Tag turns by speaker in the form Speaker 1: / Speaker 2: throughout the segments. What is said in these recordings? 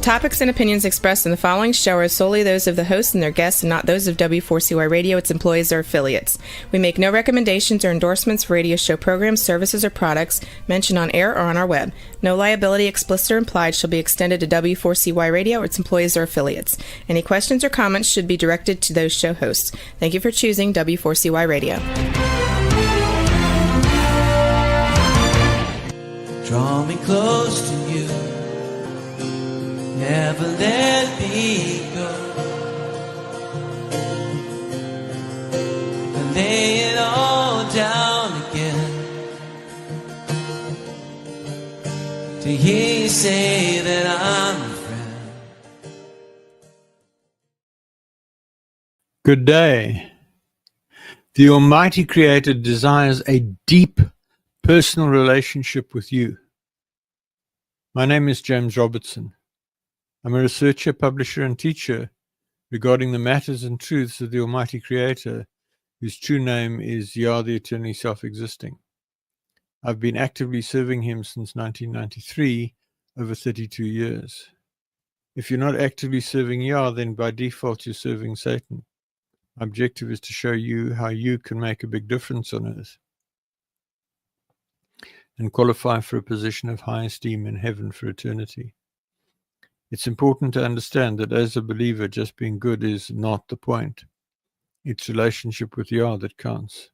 Speaker 1: topics and opinions expressed in the following show are solely those of the hosts and their guests and not those of W4CY Radio, its employees, or affiliates. We make no recommendations or endorsements for radio show programs, services, or products mentioned on air or on our web. No liability, explicit or implied, shall be extended to W4CY Radio or its employees or affiliates. Any questions or comments should be directed to those show hosts. Thank you for choosing W4CY Radio.
Speaker 2: Draw me close to you, never let me go, and lay it all down again, to hear you say that I'm a friend.
Speaker 3: Good day. The Almighty Creator desires a deep personal relationship with you. My name is James Robertson. I'm a researcher, publisher, and teacher regarding the matters and truths of the Almighty Creator, whose true name is Yah, the eternally self-existing. I've been actively serving him since 1993, over 32 years. If you're not actively serving Yah, then by default you're serving Satan. My objective is to show you how you can make a big difference on earth and qualify for a position of high esteem in heaven for eternity. It's important to understand that as a believer, just being good is not the point. It's relationship with Yah that counts.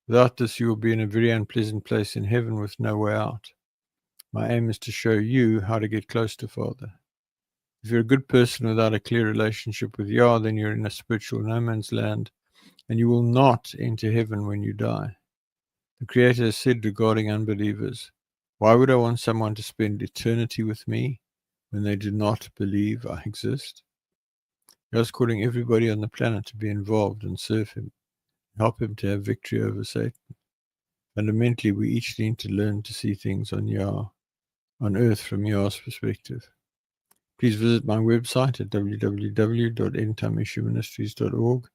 Speaker 3: Without this, you will be in a very unpleasant place in heaven with no way out. My aim is to show you how to get close to Father. If you're a good person without a clear relationship with Yah, then you're in a spiritual no man's land, and you will not enter heaven when you die. The Creator has said regarding unbelievers, why would I want someone to spend eternity with me when they do not believe I exist? God's calling everybody on the planet to be involved and serve him, help him to have victory over Satan. Fundamentally, we each need to learn to see things on earth from Yah's perspective. Please visit my website at www.endtimeissueministries.org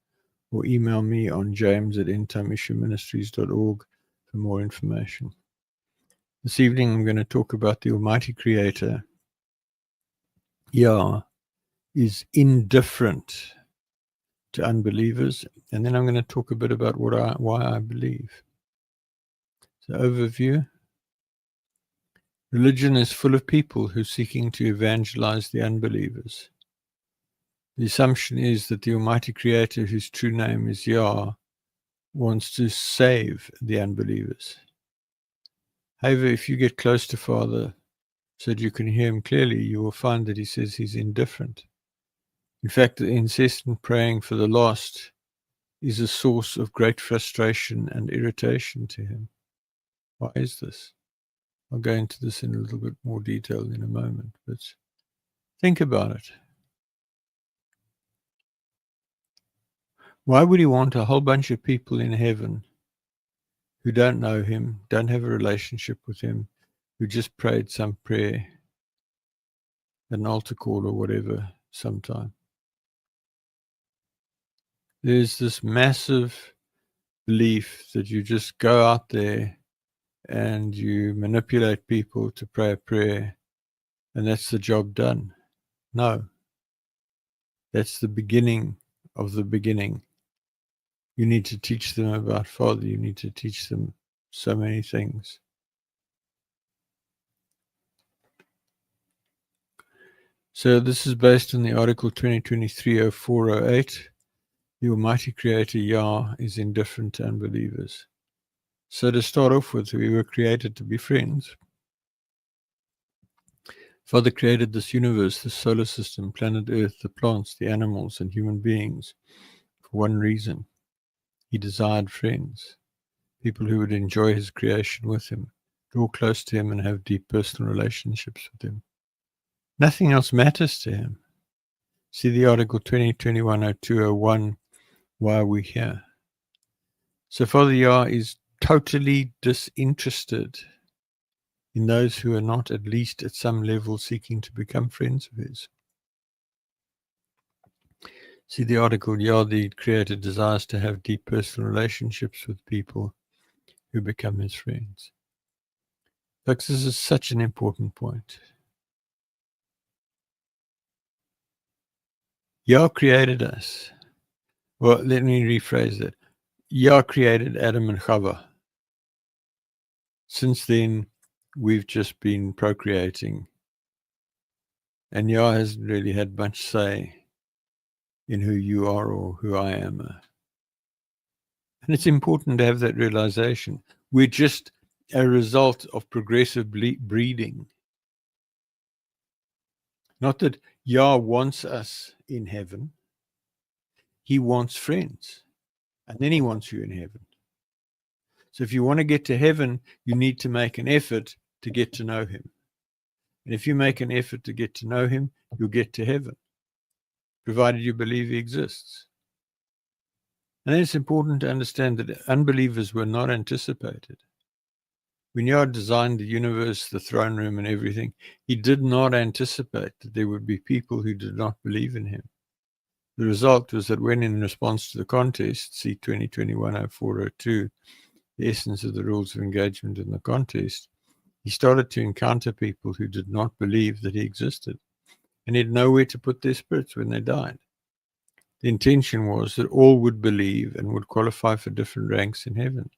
Speaker 3: or email me on james@endtimeissueministries.org for more information. This evening I'm going to talk about the Almighty Creator. Yah is indifferent to unbelievers, and then I'm going to talk a bit about why I believe. So, overview. Religion is full of people who are seeking to evangelize the unbelievers. The assumption is that the Almighty Creator, whose true name is Yah, wants to save the unbelievers. However, if you get close to Father so that you can hear him clearly, you will find that he says he's indifferent. In fact, the incessant praying for the lost is a source of great frustration and irritation to him. Why is this? I'll go into this in a little bit more detail in a moment, but think about it. Why would he want a whole bunch of people in heaven who don't know him, don't have a relationship with him, who just prayed some prayer, an altar call or whatever sometime? There's this massive belief that you just go out there and you manipulate people to pray a prayer and that's the job done. No. That's the beginning of the beginning. You need to teach them about Father. You need to teach them so many things. So this is based on the article 2023-0408. The Almighty Creator Yah is indifferent to unbelievers. So to start off with, we were created to be friends. Father created this universe, the solar system, planet Earth, the plants, the animals, and human beings for one reason. He desired friends, people who would enjoy his creation with him, draw close to him, and have deep personal relationships with him. Nothing else matters to him. See the article 2021-0201, Why Are We Here? So Father Yah is totally disinterested in those who are not at least at some level seeking to become friends of his. See the article, Yah the Creator desires to have deep personal relationships with people who become his friends. Folks, this is such an important point. Yah created us. Well, let me rephrase that. Yah created Adam and Chava. Since then, we've just been procreating. And Yah hasn't really had much say in who you are or who I am. And it's important to have that realization. We're just a result of progressive breeding. Not that Yah wants us in heaven. He wants friends. And then he wants you in heaven. So if you want to get to heaven, you need to make an effort to get to know him. And if you make an effort to get to know him, you'll get to heaven, provided you believe he exists. And then it's important to understand that unbelievers were not anticipated. When Yah designed the universe, the throne room, and everything, he did not anticipate that there would be people who did not believe in him. The result was that when, in response to the contest, see 2021-0402, the essence of the rules of engagement in the contest, he started to encounter people who did not believe that he existed, and he had nowhere to put their spirits when they died. The intention was that all would believe and would qualify for different ranks in heaven.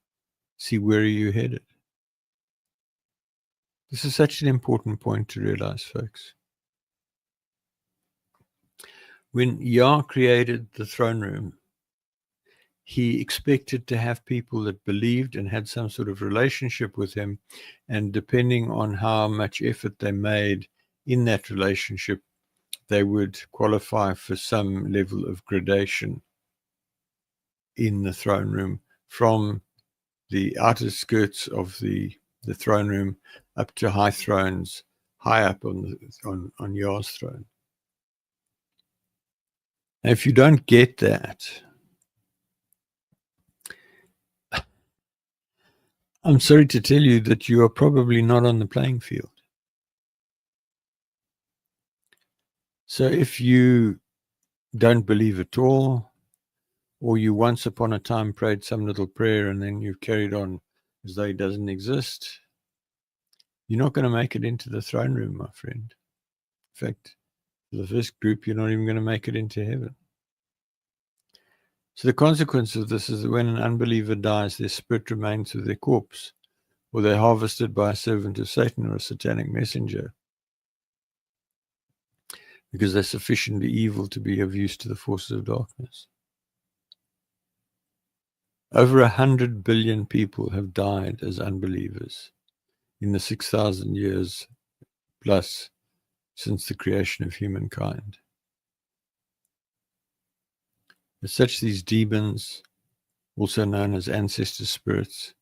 Speaker 3: See, where are you headed? This is such an important point to realize, folks. When Yah created the throne room, he expected to have people that believed and had some sort of relationship with him, and depending on how much effort they made in that relationship, they would qualify for some level of gradation in the throne room, from the outer skirts of the throne room up to high thrones high up on Yah's throne. And if you don't get that, I'm sorry to tell you that you are probably not on the playing field. So if you don't believe at all, or you once upon a time prayed some little prayer and then you've carried on as though it doesn't exist, you're not going to make it into the throne room, my friend. In fact, for the first group, you're not even going to make it into heaven. So the consequence of this is that when an unbeliever dies, their spirit remains with their corpse, or they're harvested by a servant of Satan or a satanic messenger, because they're sufficiently evil to be of use to the forces of darkness. Over 100 billion people have died as unbelievers in the 6,000 years plus since the creation of humankind. As such, these demons, also known as ancestor spirits,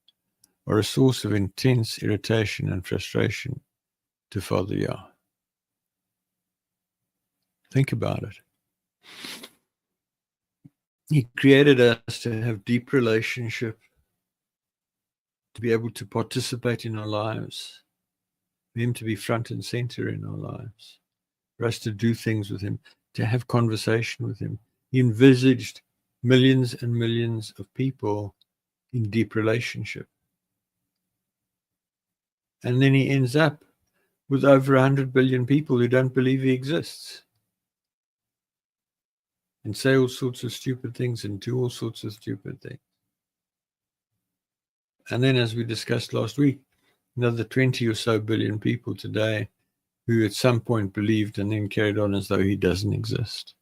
Speaker 3: are a source of intense irritation and frustration to Father Yah. Think about it. He created us to have deep relationship, to be able to participate in our lives, for him to be front and center in our lives, for us to do things with him, to have conversation with him. He envisaged millions and millions of people in deep relationship. And then he ends up with over 100 billion people who don't believe he exists, and say all sorts of stupid things and do all sorts of stupid things. And then, as we discussed last week, another 20 or so billion people today who at some point believed and then carried on as though he doesn't exist.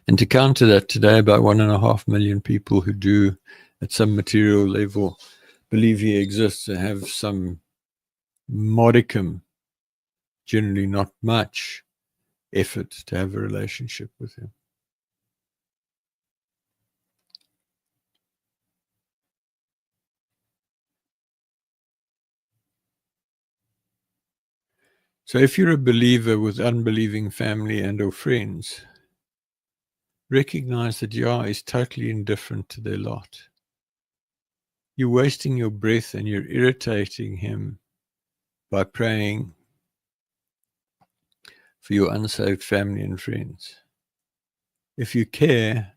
Speaker 3: And to counter that, today about 1.5 million people who do at some material level believe he exists and have some modicum, generally not much, effort to have a relationship with him. So if you're a believer with unbelieving family and or friends, recognize that Yah is totally indifferent to their lot. You're wasting your breath and you're irritating him by praying for your unsaved family and friends. If you care,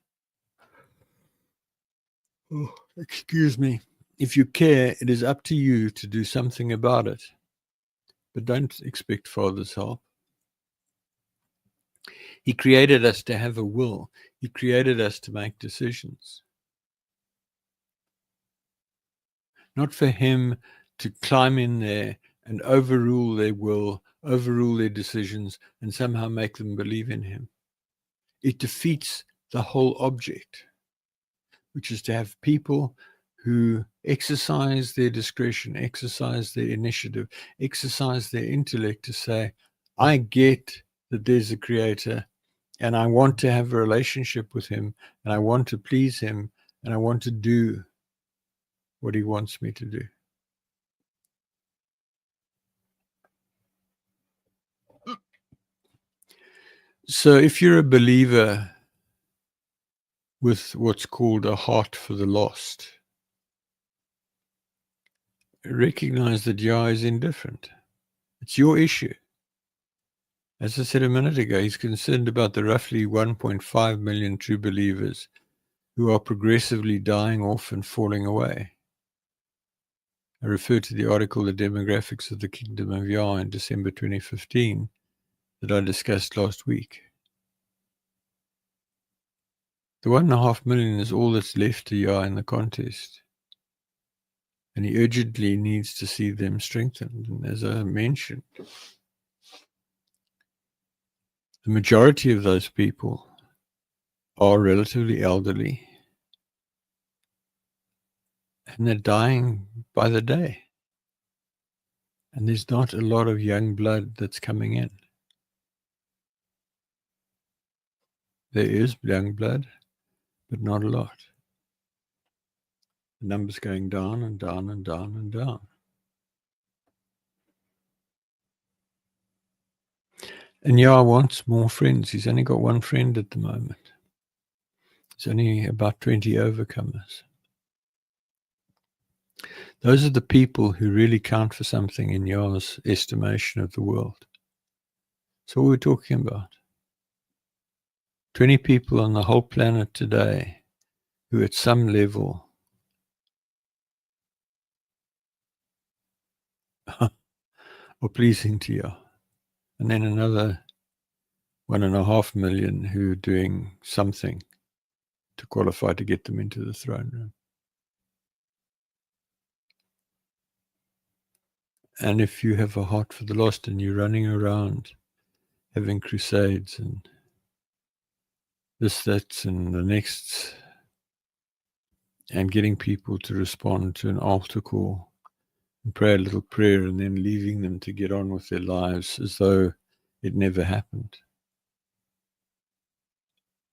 Speaker 3: if you care, it is up to you to do something about it. But don't expect Father's help. He created us to have a will. He created us to make decisions. Not for him to climb in there and overrule their will, overrule their decisions, and somehow make them believe in him. It defeats the whole object, which is to have people who exercise their discretion, exercise their initiative, exercise their intellect to say, I get that there's a creator and I want to have a relationship with him and I want to please him and I want to do what he wants me to do. So if you're a believer with what's called a heart for the lost, recognize that Yah is indifferent. It's your issue. As I said a minute ago, he's concerned about the roughly 1.5 million true believers who are progressively dying off and falling away. I refer to the article, The Demographics of the Kingdom of Yah, in December 2015 that I discussed last week. The 1.5 million is all that's left to Yah in the contest. And he urgently needs to see them strengthened. And as I mentioned, the majority of those people are relatively elderly and they're dying by the day. And there's not a lot of young blood that's coming in. There is young blood, but not a lot. The number's going down and down and down and down. And Yah wants more friends. He's only got one friend at the moment. There's only about 20 overcomers. Those are the people who really count for something in Yah's estimation of the world. So what we're talking about. 20 people on the whole planet today who at some level are pleasing to Yah. And then another 1.5 million who are doing something to qualify to get them into the throne room. And if you have a heart for the lost and you're running around having crusades and this, that, and the next, and getting people to respond to an altar call and pray a little prayer and then leaving them to get on with their lives as though it never happened.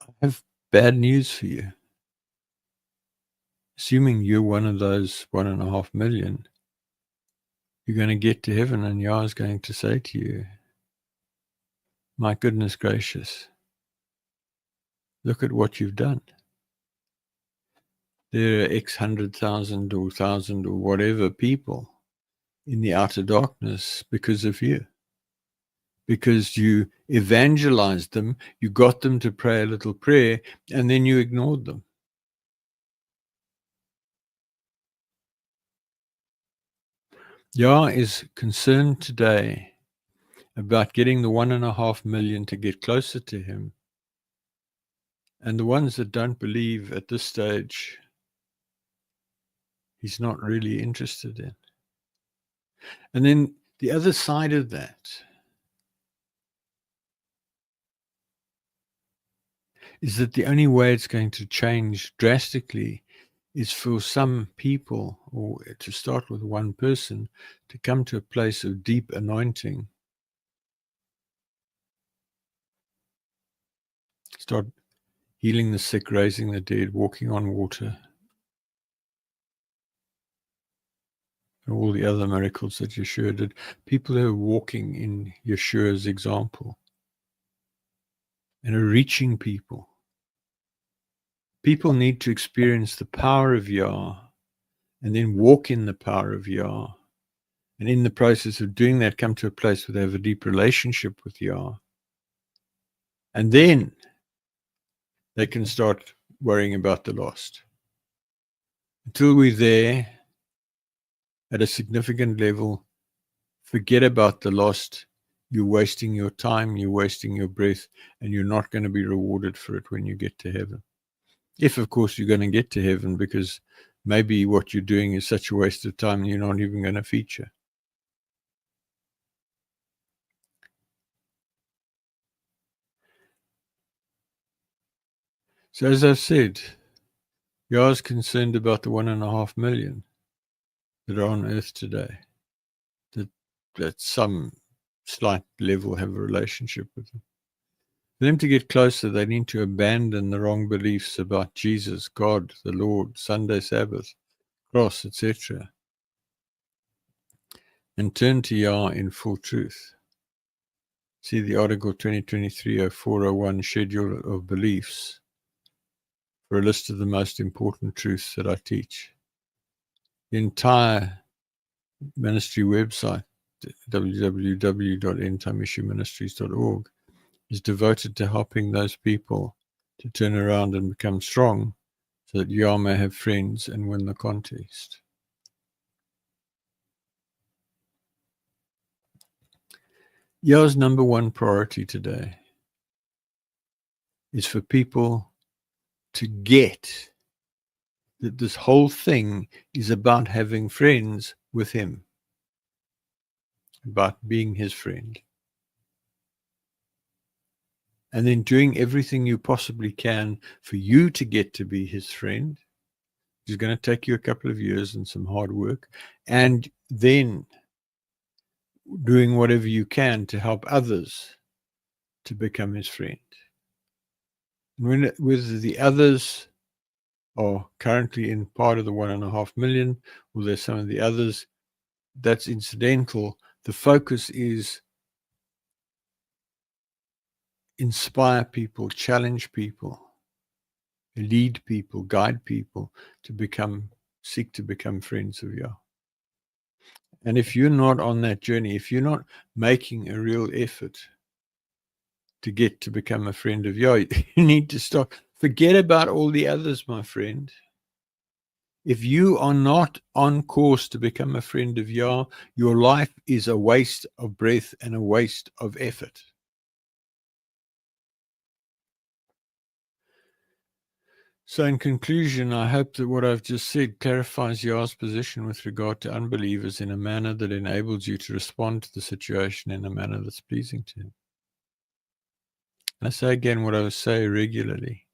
Speaker 3: I have bad news for you. Assuming you're one of those 1.5 million, you're going to get to heaven and Yah is going to say to you, my goodness gracious, look at what you've done. There are X 100,000 or 1,000 or whatever people in the outer darkness because of you. Because you evangelized them, you got them to pray a little prayer, and then you ignored them. Yah is concerned today about getting the 1.5 million to get closer to him. And the ones that don't believe at this stage, he's not really interested in. And then the other side of that is that the only way it's going to change drastically is for some people, or to start with one person, to come to a place of deep anointing. Start healing the sick, raising the dead, walking on water, and all the other miracles that Yeshua did. People who are walking in Yeshua's example and are reaching people. People need to experience the power of Yah and then walk in the power of Yah. And in the process of doing that, come to a place where they have a deep relationship with Yah. And then they can start worrying about the lost. Until we're there at a significant level, forget about the lost. you're wasting your time, you're wasting your breath, and you're not going to be rewarded for it when you get to heaven. If, of course, you're going to get to heaven, because maybe what you're doing is such a waste of time, you're not even going to feature. So as I've said, Yah is concerned about the 1.5 million that are on earth today, that at some slight level have a relationship with him. For them to get closer, they need to abandon the wrong beliefs about Jesus, God, the Lord, Sunday, Sabbath, cross, etc., and turn to Yah in full truth. See the article 2023-0401 Schedule of Beliefs for a list of the most important truths that I teach. The entire ministry website, www.endtimeissueministries.org, is devoted to helping those people to turn around and become strong so that Yah may have friends and win the contest. Yah's number one priority today is for people to get that this whole thing is about having friends with him, about being his friend, and then doing everything you possibly can for you to get to be his friend. It's going to take you a couple of years and some hard work, and then doing whatever you can to help others to become his friend. And whether the others are currently in part of the 1.5 million, or there's some of the others, that's incidental. The focus is inspire people, challenge people, lead people, guide people to seek to become friends of Yah. And if you're not on that journey, if you're not making a real effort to get to become a friend of Yah, you need to stop. Forget about all the others, my friend. If you are not on course to become a friend of Yah, your life is a waste of breath and a waste of effort. So in conclusion, I hope that what I've just said clarifies Yah's position with regard to unbelievers in a manner that enables you to respond to the situation in a manner that's pleasing to him. And I say again what I say regularly.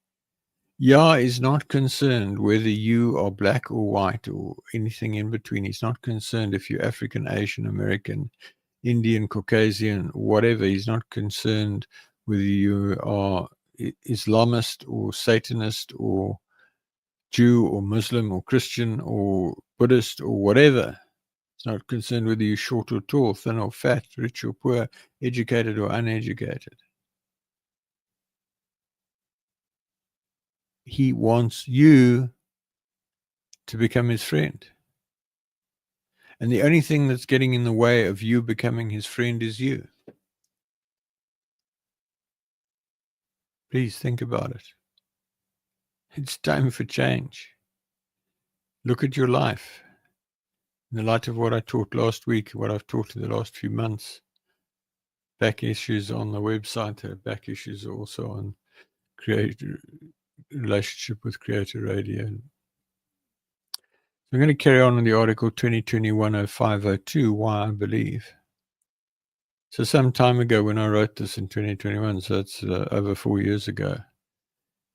Speaker 3: Yah is not concerned whether you are black or white or anything in between. He's not concerned if you're African, Asian, American, Indian, Caucasian, whatever. He's not concerned whether you are Islamist or Satanist or Jew or Muslim or Christian or Buddhist or whatever. He's not concerned whether you're short or tall, thin or fat, rich or poor, educated or uneducated. He wants you to become his friend. And the only thing that's getting in the way of you becoming his friend is you. Please think about it. It's time for change. Look at your life. In the light of what I taught last week, what I've taught in the last few months, back issues on the website, back issues also on relationship with Creator Radio. I'm going to carry on with the article 2021-0502, Why I Believe. So some time ago when I wrote this in 2021, so it's over 4 years ago,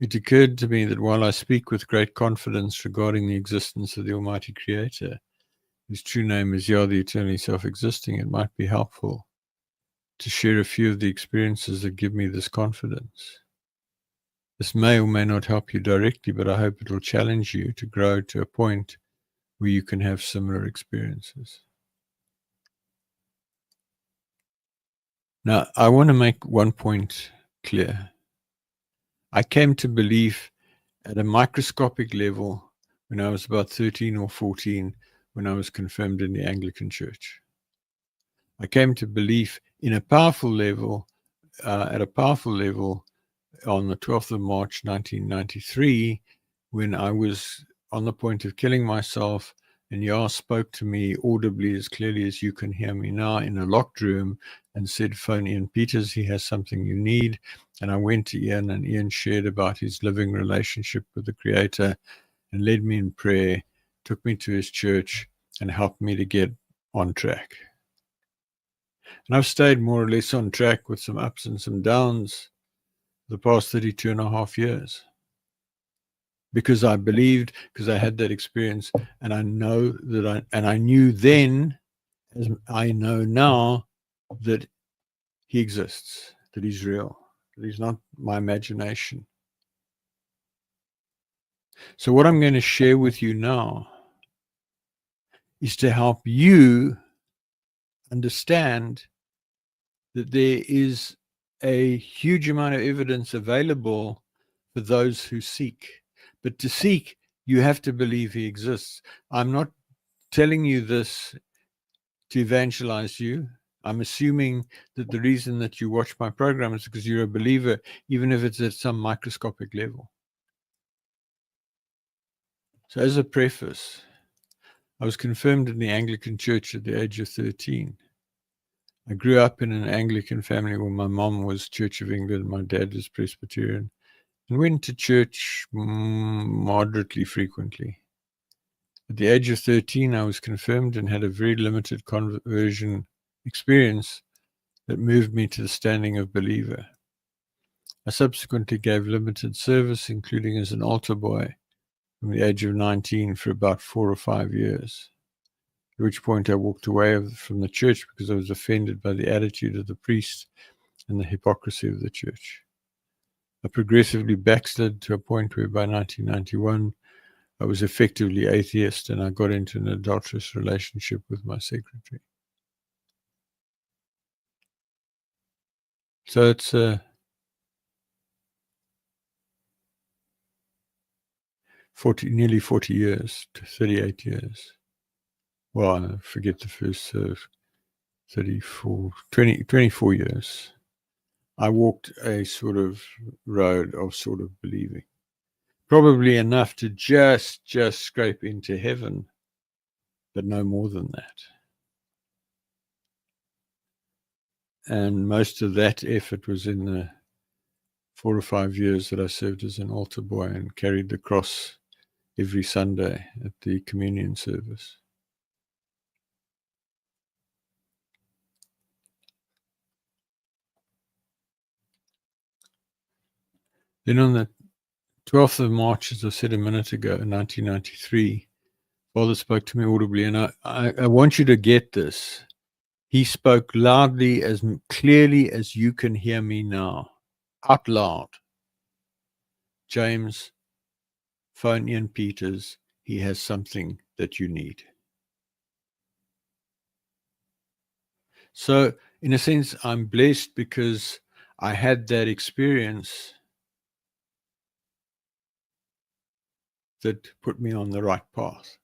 Speaker 3: it occurred to me that while I speak with great confidence regarding the existence of the Almighty Creator, whose true name is Yah, the eternally self-existing, it might be helpful to share a few of the experiences that give me this confidence. This may or may not help you directly, but I hope it will challenge you to grow to a point where you can have similar experiences. Now, I want to make one point clear. I came to belief at a microscopic level when I was about 13 or 14, when I was confirmed in the Anglican Church. I came to belief in a powerful level, at a powerful level on the 12th of March, 1993, when I was on the point of killing myself And Yah spoke to me audibly as clearly as you can hear me now in a locked room and said, phone Ian Peters, he has something you need. And I went to Ian, and Ian shared about his living relationship with the Creator and led me in prayer, took me to his church, and helped me to get on track. And I've stayed more or less on track with some ups and some downs the past 32 and a half years. Because I believed, because I had that experience, and I know that I knew then, as I know now, that he exists, that he's real, that he's not my imagination. So what I'm going to share with you now is to help you understand that there is a huge amount of evidence available for those who seek. But to seek, you have to believe he exists. I'm not telling you this to evangelize you. I'm assuming that the reason that you watch my program is because you're a believer, even if it's at some microscopic level. So as a preface, I was confirmed in the Anglican Church at the age of 13. I grew up in an Anglican family where my mom was Church of England, my dad was Presbyterian, and went to church moderately frequently. At the age of 13, I was confirmed and had a very limited conversion experience that moved me to the standing of believer. I subsequently gave limited service, including as an altar boy, from the age of 19 for about 4 or 5 years, at which point I walked away from the church because I was offended by the attitude of the priest and the hypocrisy of the church. I progressively backslid to a point where by 1991, I was effectively atheist, and I got into an adulterous relationship with my secretary. So it's nearly 40 years, to 38 years. Well, I forget the first 24 years. I walked a sort of road of sort of believing. Probably enough to just scrape into heaven, but no more than that. And most of that effort was in the 4 or 5 years that I served as an altar boy and carried the cross every Sunday at the communion service. Then on the 12th of March, as I said a minute ago, in 1993, Father spoke to me audibly, and I want you to get this. He spoke loudly, as clearly as you can hear me now, out loud. James, phone Ian Peters. He has something that you need. So, in a sense, I'm blessed because I had that experience that put me on the right path.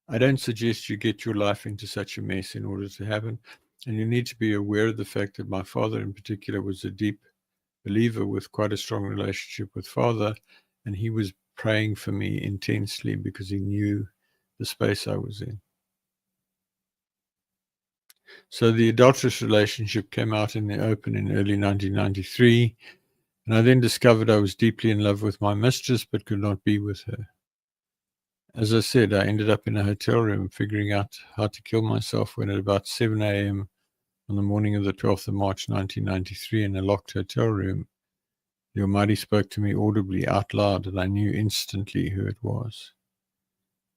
Speaker 3: I don't suggest you get your life into such a mess in order to happen. And you need to be aware of the fact that my father in particular was a deep believer with quite a strong relationship with Father. And he was praying for me intensely because he knew the space I was in. So the adulterous relationship came out in the open in early 1993. And I then discovered I was deeply in love with my mistress, but could not be with her. As I said, I ended up in a hotel room figuring out how to kill myself when at about 7 a.m. on the morning of the 12th of March, 1993, in a locked hotel room, the Almighty spoke to me audibly out loud, and I knew instantly who it was.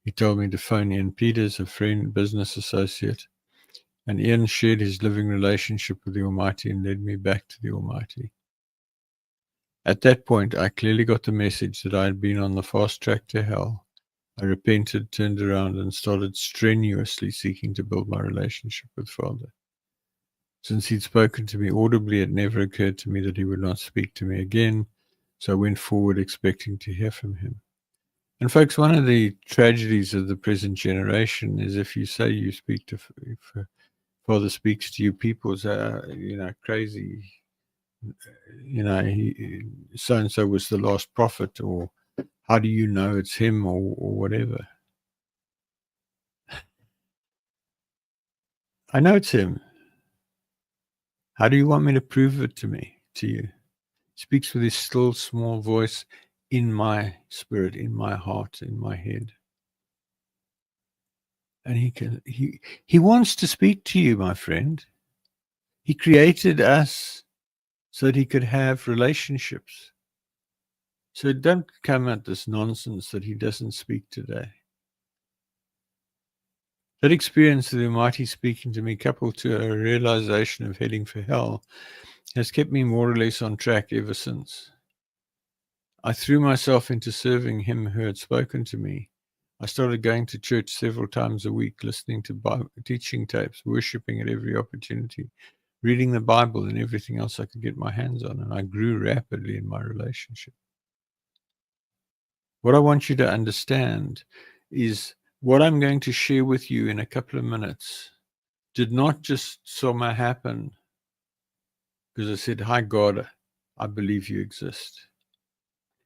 Speaker 3: He told me to phone Ian Peters, a friend, business associate, and Ian shared his living relationship with the Almighty and led me back to the Almighty. At that point, I clearly got the message that I had been on the fast track to hell. I repented, turned around, and started strenuously seeking to build my relationship with Father. Since he'd spoken to me audibly, it never occurred to me that he would not speak to me again, so I went forward expecting to hear from him. And folks, one of the tragedies of the present generation is if you say you speak to, if Father speaks to you, people say, crazy, so-and-so was the last prophet, or How do you know it's him or whatever? I know it's him. How do you want me to prove it to you? He speaks with his still small voice in my spirit, in my heart, in my head. And he wants to speak to you, my friend. He created us so that he could have relationships. So don't come at this nonsense that he doesn't speak today. That experience of the Almighty speaking to me, coupled to a realization of heading for hell, has kept me more or less on track ever since. I threw myself into serving him who had spoken to me. I started going to church several times a week, listening to teaching tapes, worshiping at every opportunity, reading the Bible and everything else I could get my hands on, and I grew rapidly in my relationship. What I want you to understand is what I'm going to share with you in a couple of minutes did not just somehow happen because I said, "Hi, God, I believe you exist."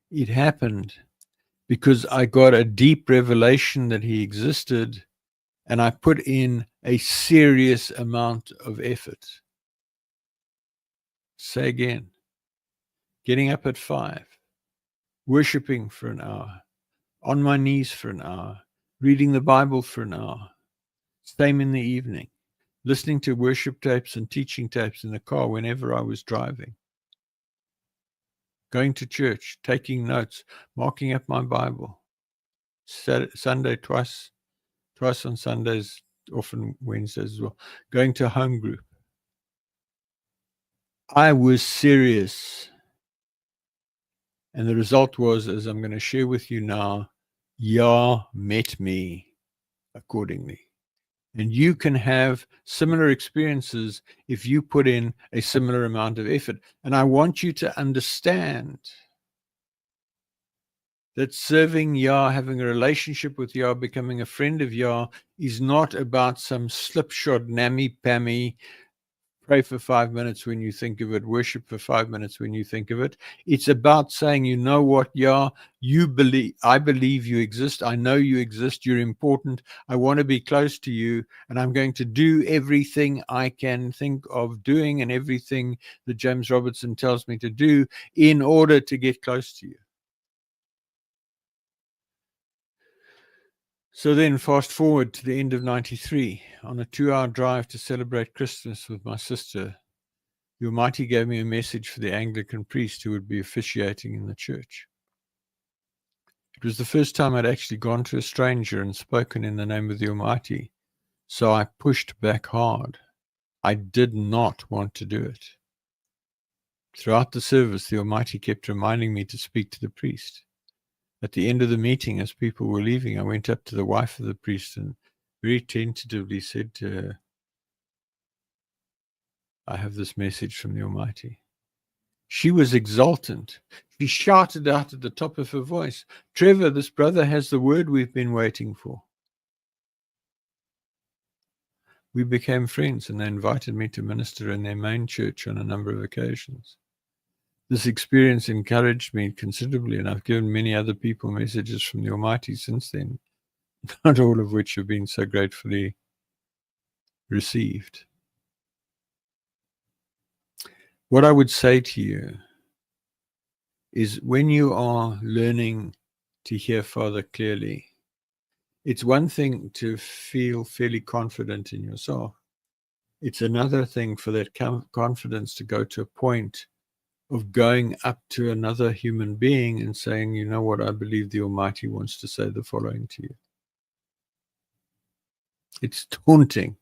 Speaker 3: It happened because I got a deep revelation that he existed, and I put in a serious amount of effort. Say again, getting up at 5, worshiping for an hour, on my knees for an hour, reading the Bible for an hour, same in the evening, listening to worship tapes and teaching tapes in the car whenever I was driving, going to church, taking notes, marking up my Bible, Sunday twice on Sundays, often Wednesdays as well, going to home group. I was serious. And the result was, as I'm going to share with you now, Yah met me accordingly. And you can have similar experiences if you put in a similar amount of effort. And I want you to understand that serving Yah, having a relationship with Yah, becoming a friend of Yah is not about some slipshod, nammy-pammy, pray for 5 minutes when you think of it, worship for 5 minutes when you think of it. It's about saying, you know what, Yah, I believe you exist. I know you exist. You're important. I want to be close to you, and I'm going to do everything I can think of doing and everything that James Robertson tells me to do in order to get close to you. So then fast forward to the end of 93, on a 2-hour drive to celebrate Christmas with my sister, the Almighty gave me a message for the Anglican priest who would be officiating in the church. It was the first time I'd actually gone to a stranger and spoken in the name of the Almighty, so I pushed back hard. I did not want to do it. Throughout the service, the Almighty kept reminding me to speak to the priest. At the end of the meeting, as people were leaving, I went up to the wife of the priest and very tentatively said to her, "I have this message from the Almighty." She was exultant. She shouted out at the top of her voice, "Trevor, this brother has the word we've been waiting for." We became friends, and they invited me to minister in their main church on a number of occasions. This experience encouraged me considerably, and I've given many other people messages from the Almighty since then, not all of which have been so gratefully received. What I would say to you is, when you are learning to hear Father clearly, it's one thing to feel fairly confident in yourself. It's another thing for that confidence to go to a point of going up to another human being and saying, "You know what, I believe the Almighty wants to say the following to you." It's daunting,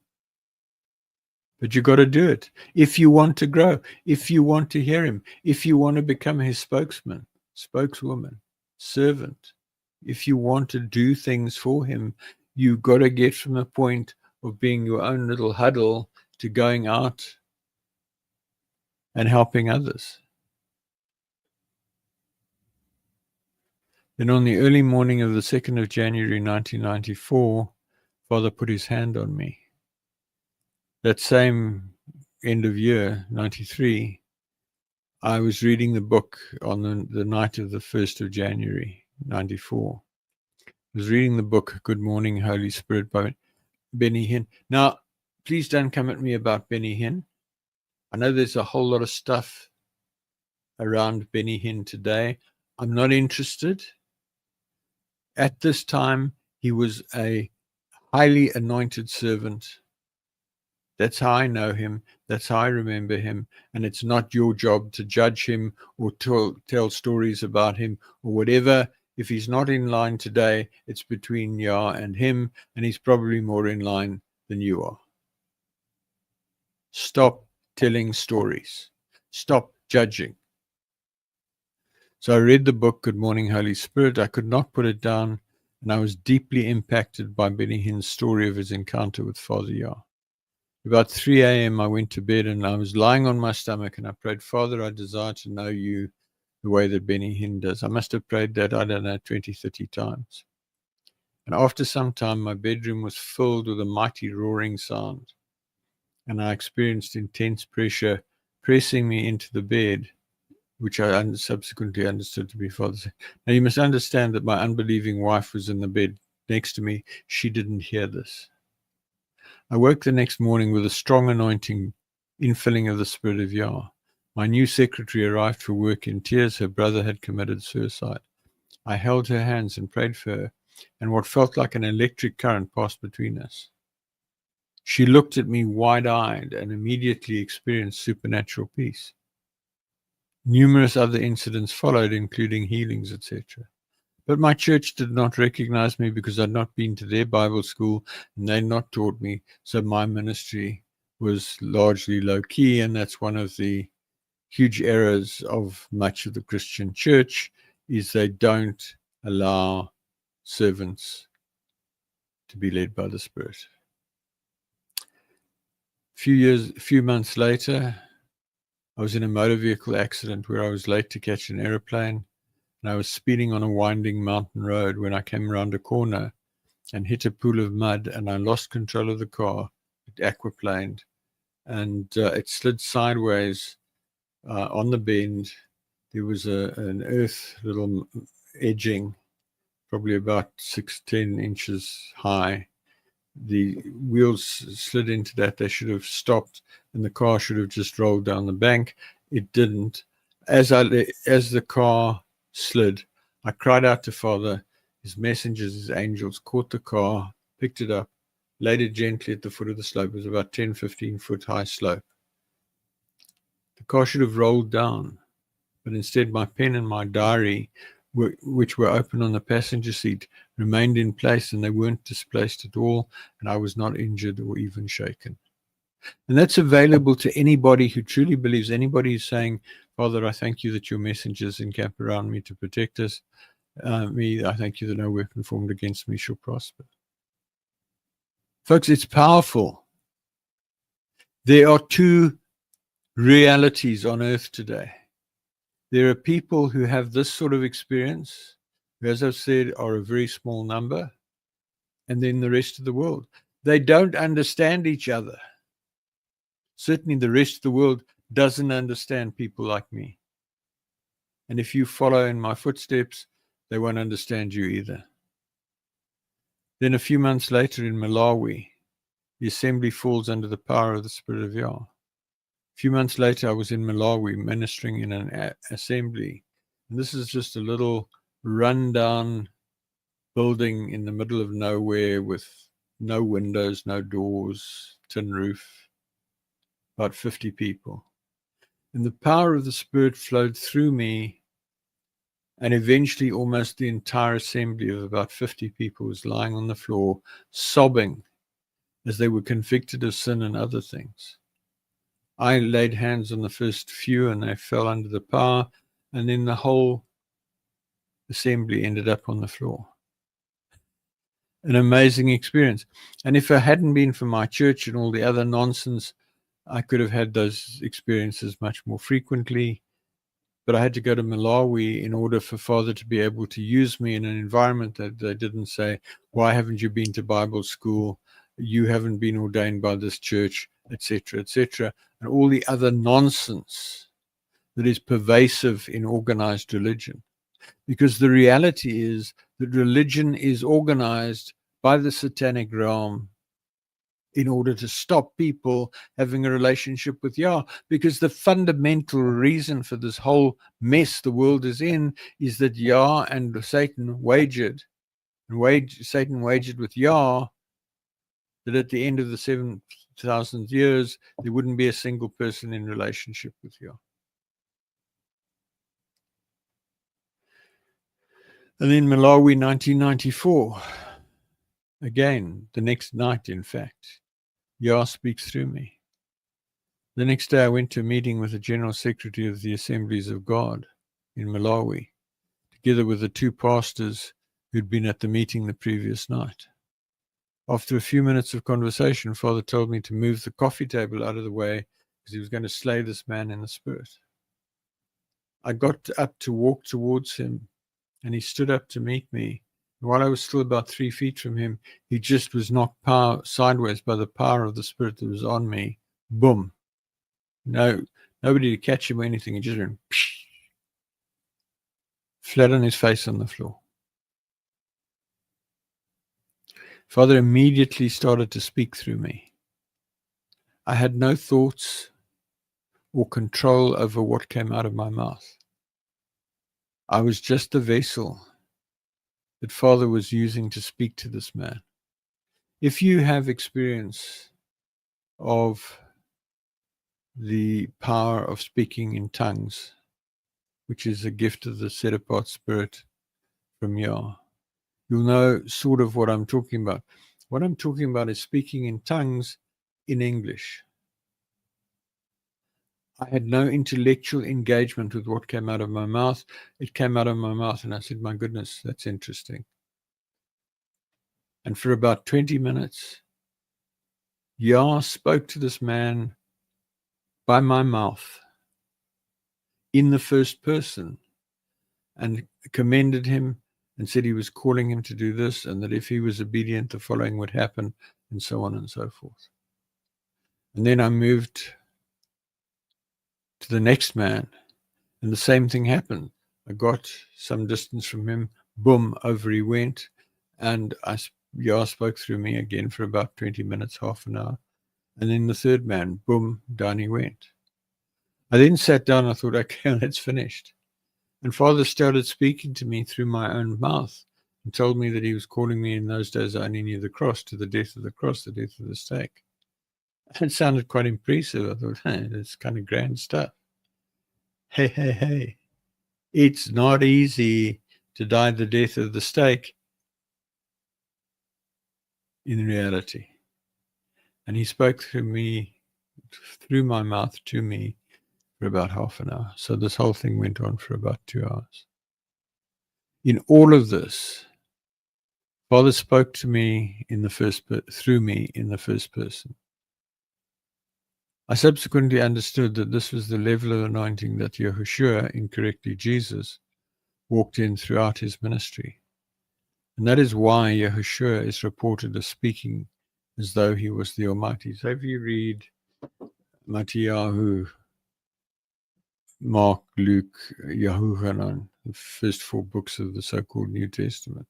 Speaker 3: but you got to do it if you want to grow, if you want to hear him, if you want to become his spokesman, spokeswoman, servant. If you want to do things for him, you got to get from a point of being your own little huddle to going out and helping others. Then on the early morning of the 2nd of January 1994, Father put his hand on me. That same end of year, 93, I was reading the book on the night of the 1st of January 94. I was reading the book Good Morning, Holy Spirit by Benny Hinn. Now, please don't come at me about Benny Hinn. I know there's a whole lot of stuff around Benny Hinn today. I'm not interested. At this time, he was a highly anointed servant. That's how I know him. That's how I remember him. And it's not your job to judge him or tell stories about him or whatever. If he's not in line today, it's between Yah and him, and he's probably more in line than you are. Stop telling stories. Stop judging. So I read the book, Good Morning, Holy Spirit. I could not put it down, and I was deeply impacted by Benny Hinn's story of his encounter with Father Yah. About 3 a.m., I went to bed, and I was lying on my stomach, and I prayed, Father, I desire to know you the way that Benny Hinn does. I must have prayed that, 20, 30 times. And after some time, my bedroom was filled with a mighty roaring sound, and I experienced intense pressure pressing me into the bed, which I subsequently understood to be Father's. Now, you must understand that my unbelieving wife was in the bed next to me. She didn't hear this. I woke the next morning with a strong anointing, infilling of the Spirit of Yah. My new secretary arrived for work in tears. Her brother had committed suicide. I held her hands and prayed for her, and what felt like an electric current passed between us. She looked at me wide-eyed and immediately experienced supernatural peace. Numerous other incidents followed, including healings, etc. But my church did not recognize me because I'd not been to their Bible school and they'd not taught me. So my ministry was largely low-key, and that's one of the huge errors of much of the Christian church, is they don't allow servants to be led by the Spirit. A few months later, I was in a motor vehicle accident where I was late to catch an aeroplane, and I was speeding on a winding mountain road when I came around a corner and hit a pool of mud, and I lost control of the car. It aquaplaned, and it slid sideways on the bend. There was an earth little edging, probably about 6-10 inches high. The wheels slid into that. They should have stopped, and the car should have just rolled down the bank. It didn't. As the car slid, I cried out to Father. His messengers, his angels, caught the car, picked it up, laid it gently at the foot of the slope. It was about 10-15 foot high slope. The car should have rolled down, but instead my pen and my diary, which were open on the passenger seat, remained in place, and they weren't displaced at all, and I was not injured or even shaken. And that's available to anybody who truly believes. Anybody who's saying, Father, I thank you that your messengers encamp around me to protect us. I thank you that no weapon formed against me shall prosper. Folks, it's powerful. There are two realities on earth today. There are people who have this sort of experience, who, as I've said, are a very small number, and then the rest of the world. They don't understand each other. Certainly the rest of the world doesn't understand people like me. And if you follow in my footsteps, they won't understand you either. Then a few months later in Malawi, the assembly falls under the power of the Spirit of Yah. A few months later, I was in Malawi ministering in an assembly. And this is just a little rundown building in the middle of nowhere with no windows, no doors, tin roof, about 50 people. And the power of the Spirit flowed through me, and eventually almost the entire assembly of about 50 people was lying on the floor, sobbing as they were convicted of sin and other things. I laid hands on the first few, and they fell under the power, and then the whole assembly ended up on the floor. An amazing experience. And if it hadn't been for my church and all the other nonsense, I could have had those experiences much more frequently. But I had to go to Malawi in order for Father to be able to use me in an environment that they didn't say, why haven't you been to Bible school? You haven't been ordained by this church, etc., etc., and all the other nonsense that is pervasive in organized religion. because the reality is that religion is organized by the satanic realm in order to stop people having a relationship with Yah. Because the fundamental reason for this whole mess the world is in is that Yah and Satan wagered, and Satan wagered with Yah that at the end of the 7,000 years, there wouldn't be a single person in relationship with Yah. And then Malawi, 1994, again, the next night, in fact, Yah speaks through me. The next day, I went to a meeting with the General Secretary of the Assemblies of God in Malawi, together with the two pastors who'd been at the meeting the previous night. After a few minutes of conversation, Father told me to move the coffee table out of the way because he was going to slay this man in the spirit. I got up to walk towards him, and he stood up to meet me. And while I was still about 3 feet from him, he just was knocked sideways by the power of the spirit that was on me. Boom. No, nobody to catch him or anything. He just went flat on his face on the floor. Father immediately started to speak through me. I had no thoughts or control over what came out of my mouth. I was just a vessel that Father was using to speak to this man. If you have experience of the power of speaking in tongues, which is a gift of the set-apart spirit from Yah, you'll know sort of what I'm talking about. What I'm talking about is speaking in tongues in English. I had no intellectual engagement with what came out of my mouth. It came out of my mouth, and I said, my goodness, that's interesting. And for about 20 minutes, Yah spoke to this man by my mouth in the first person and commended him and said he was calling him to do this, and that if he was obedient, the following would happen, and so on and so forth. And then I moved to the next man, and the same thing happened. I got some distance from him, boom, over he went, and Yah spoke through me again for about 20 minutes, half an hour. And then the third man, boom, down he went. I then sat down, I thought, okay, that's finished. And Father started speaking to me through my own mouth and told me that he was calling me in those days. I only knew the cross, to the death of the cross, the death of the stake. It sounded quite impressive. I thought, hey, that's kind of grand stuff. Hey. It's not easy to die the death of the stake in reality. And he spoke through me, through my mouth to me for about half an hour. So this whole thing went on for about 2 hours. In all of this, Father spoke to me through me in the first person. I subsequently understood that this was the level of anointing that Yahushua, incorrectly Jesus, walked in throughout his ministry. And that is why Yahushua is reported as speaking as though he was the Almighty. So if you read Matthew, Mark, Luke, Yahuchanan, the first 4 books of the so-called New Testament,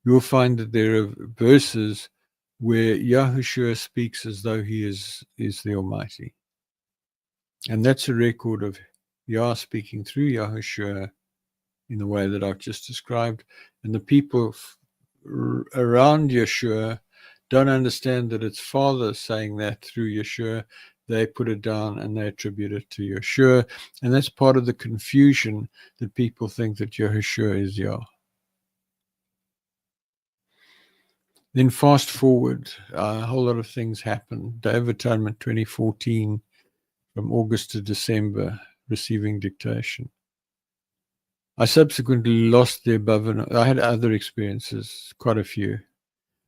Speaker 3: you will find that there are verses where Yahushua speaks as though he is the Almighty. And that's a record of Yah speaking through Yahushua in the way that I've just described. And the people around Yeshua don't understand that it's Father saying that through Yeshua. They put it down and they attribute it to Yeshua. And that's part of the confusion, that people think that Yahushua is Yah. Then fast forward, a whole lot of things happened. Day of Atonement 2014, from August to December, receiving dictation. I subsequently lost the above, and I had other experiences, quite a few.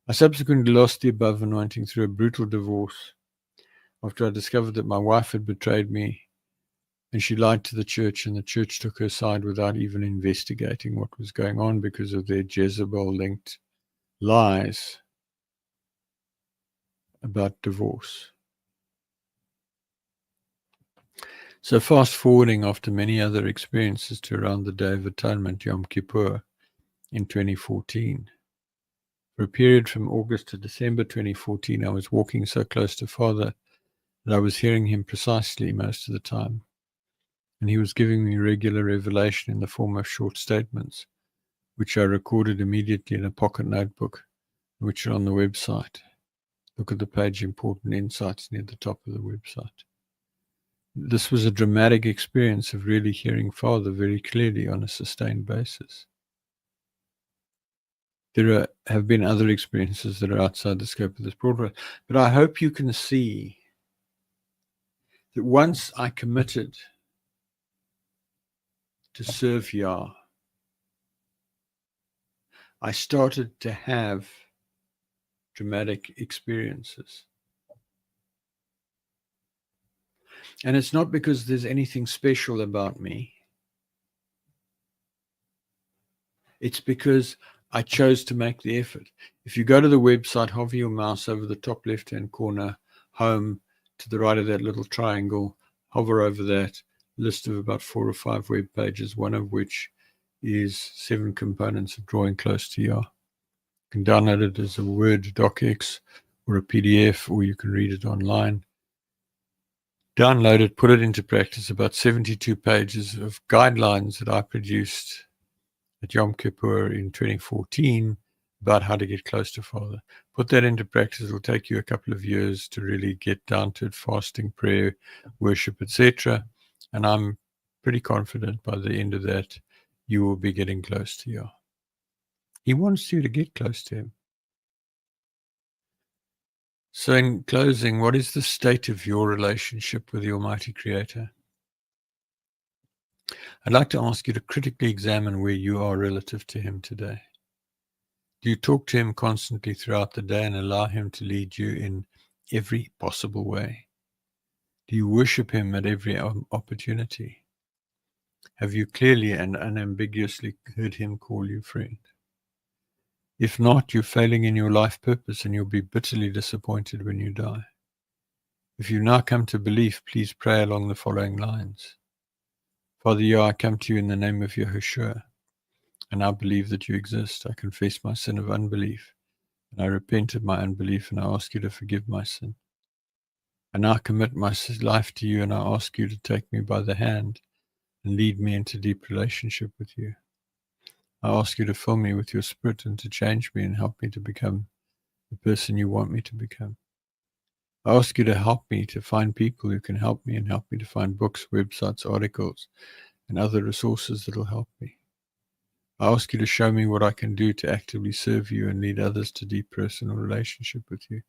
Speaker 3: I subsequently lost the above anointing through a brutal divorce after I discovered that my wife had betrayed me and she lied to the church, and the church took her side without even investigating what was going on because of their Jezebel-linked lies about divorce. So fast forwarding after many other experiences to around the Day of Atonement, Yom Kippur, in 2014. For a period from August to December 2014, I was walking so close to Father that I was hearing him precisely most of the time. And he was giving me regular revelation in the form of short statements, which I recorded immediately in a pocket notebook, which are on the website. Look at the page Important Insights near the top of the website. This was a dramatic experience of really hearing Father very clearly on a sustained basis. There have been other experiences that are outside the scope of this broadcast, but I hope you can see that once I committed to serve Yah, I started to have dramatic experiences. And it's not because there's anything special about me. It's because I chose to make the effort. If you go to the website, hover your mouse over the top left-hand corner, home, to the right of that little triangle, hover over that list of about 4 or 5 web pages, one of which is 7 components of drawing close to Yah. You can download it as a Word docx or a PDF, or you can read it online. Download it, put it into practice, about 72 pages of guidelines that I produced at Yom Kippur in 2014 about how to get close to Father. Put that into practice. It'll take you a couple of years to really get down to it, fasting, prayer, worship, etc. And I'm pretty confident by the end of that, you will be getting close to Yah. He wants you to get close to him. So in closing, what is the state of your relationship with the Almighty Creator? I'd like to ask you to critically examine where you are relative to him today. Do you talk to him constantly throughout the day and allow him to lead you in every possible way? Do you worship him at every opportunity? Have you clearly and unambiguously heard him call you friend? If not, you're failing in your life purpose and you'll be bitterly disappointed when you die. If you now come to belief, please pray along the following lines. Father Yah, I come to you in the name of Yahushua, and I believe that you exist. I confess my sin of unbelief, and I repent of my unbelief, and I ask you to forgive my sin. And I commit my life to you, and I ask you to take me by the hand and lead me into deep relationship with you. I ask you to fill me with your spirit and to change me and help me to become the person you want me to become. I ask you to help me to find people who can help me and help me to find books, websites, articles, and other resources that will help me. I ask you to show me what I can do to actively serve you and lead others to deep personal relationship with you.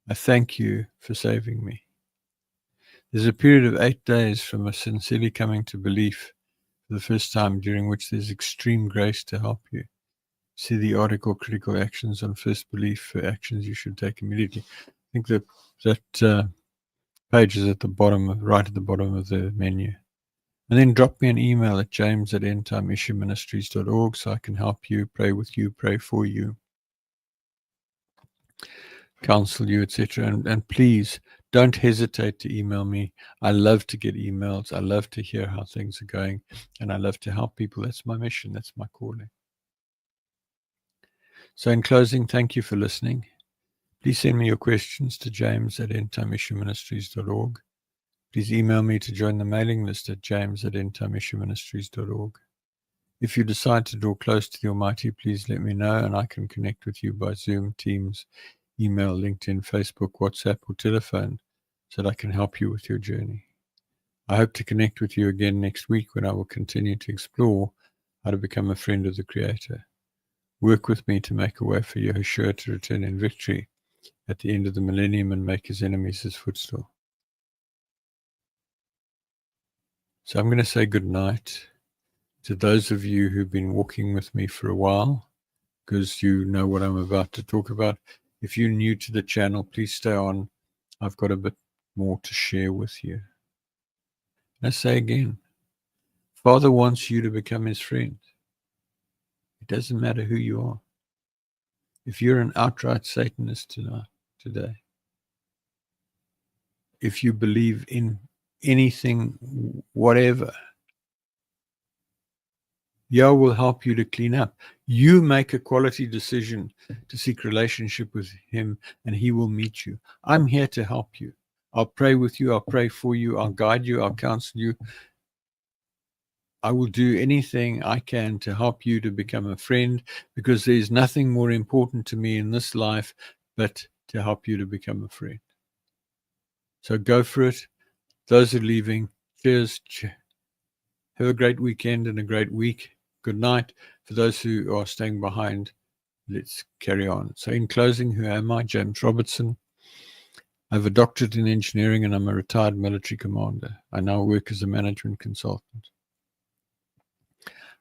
Speaker 3: I thank you for saving me. There's a period of 8 days from a sincerely coming to belief for the first time, during which there's extreme grace to help you. See the article, Critical Actions on First Belief, for actions you should take immediately. I think that page is at the bottom, right at the bottom of the menu. And then drop me an email at james@endtimeissueministries.org so I can help you, pray with you, pray for you, counsel you, etc. And please don't hesitate to email me. I love to get emails. I love to hear how things are going, and I love to help people. That's my mission. That's my calling. So in closing, thank you for listening. Please send me your questions to james@endtimeissueministries.org. Please email me to join the mailing list at james@endtimeissueministries.org. If you decide to draw close to the Almighty, please let me know, and I can connect with you by Zoom, Teams, email, LinkedIn, Facebook, WhatsApp, or telephone so that I can help you with your journey. I hope to connect with you again next week when I will continue to explore how to become a friend of the Creator. Work with me to make a way for Yahushua to return in victory at the end of the millennium and make his enemies his footstool. So I'm going to say good night to those of you who've been walking with me for a while, because you know what I'm about to talk about. If you're new to the channel, please stay on. I've got a bit more to share with you. And I say again, Father wants you to become his friend. It doesn't matter who you are. If you're an outright Satanist today, if you believe in anything, whatever. Yah will help you to clean up. You make a quality decision to seek relationship with him, and he will meet you. I'm here to help you. I'll pray with you. I'll pray for you. I'll guide you. I'll counsel you. I will do anything I can to help you to become a friend, because there's nothing more important to me in this life but to help you to become a friend. So go for it. Those who are leaving, cheers. Have a great weekend and a great week. Good night. For those who are staying behind, let's carry on. So in closing, who am I? James Robertson. I have a doctorate in engineering and I'm a retired military commander. I now work as a management consultant.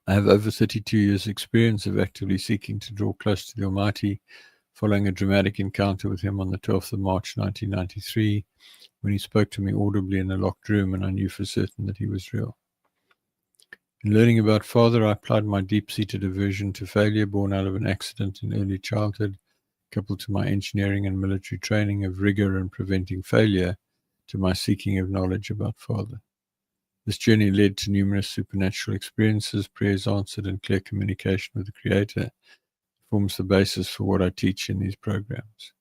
Speaker 3: I have over 32 years' experience of actively seeking to draw close to the Almighty, following a dramatic encounter with him on the 12th of March 1993, when he spoke to me audibly in a locked room and I knew for certain that he was real. In learning about Father, I applied my deep-seated aversion to failure born out of an accident in early childhood, coupled to my engineering and military training of rigor and preventing failure, to my seeking of knowledge about Father. This journey led to numerous supernatural experiences, prayers answered, and clear communication with the Creator. It forms the basis for what I teach in these programs.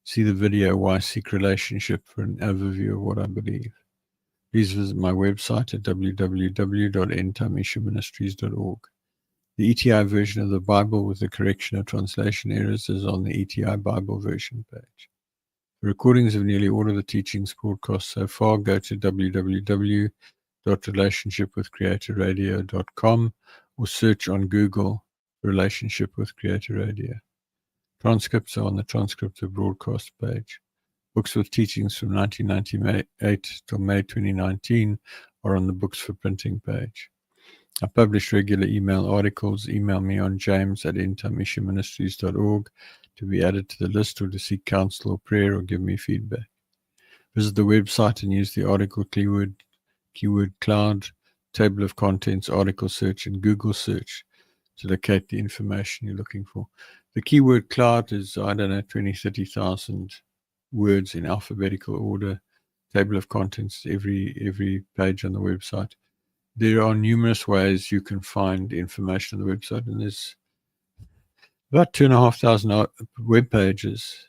Speaker 3: See the video, Why Seek Relationship, for an overview of what I believe. Please visit my website at www.endtimeissueministries.org. The ETI version of the Bible with the correction of translation errors is on the ETI Bible version page. For recordings of nearly all of the teachings broadcast so far, go to www.relationshipwithcreatorradio.com or search on Google Relationship with Creator Radio. Transcripts are on the transcript of broadcast page. Books with teachings from 1998 till May 2019 are on the Books for Printing page. I publish regular email articles. Email me on james@endtimeissueministries.org to be added to the list or to seek counsel or prayer or give me feedback. Visit the website and use the article keyword cloud, table of contents, article search, and Google search to locate the information you're looking for. The keyword cloud is, 20, 30,000 words in alphabetical order. Table of contents, every page on the website. There are numerous ways you can find information on the website, and there's about 2,500 web pages,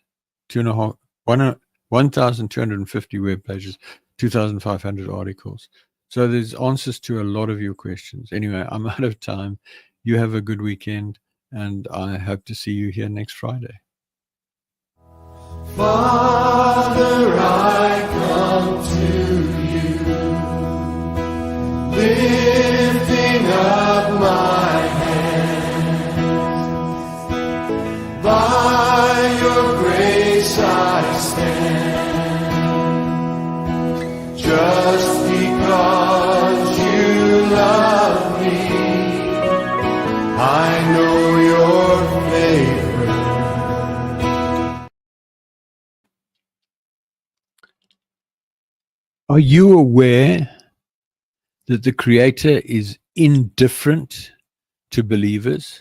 Speaker 3: 1,250 web pages, 2,500 articles. So there's answers to a lot of your questions. Anyway, I'm out of time. You have a good weekend, and I hope to see you here next Friday.
Speaker 2: Father, I come to you, lifting up my hands. By your grace I stand, just because you love me. I know your favor.
Speaker 3: Are you aware that the Creator is indifferent to believers?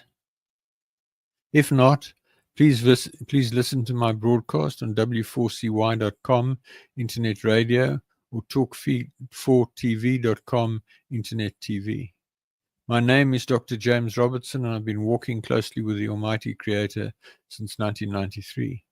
Speaker 3: If not, please listen to my broadcast on w4cy.com internet radio or talk4tv.com internet TV. My name is Dr. James Robertson, and I've been walking closely with the Almighty Creator since 1993.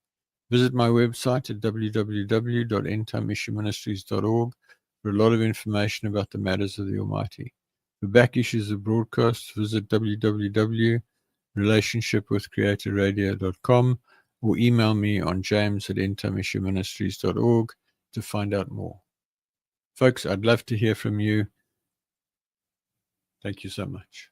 Speaker 3: Visit my website at www.endtimeissueministries.org for a lot of information about the matters of the Almighty. For back issues of broadcasts, visit www.relationshipwithcreatorradio.com or email me on james@endtimeissueministries.org to find out more. Folks, I'd love to hear from you. Thank you so much.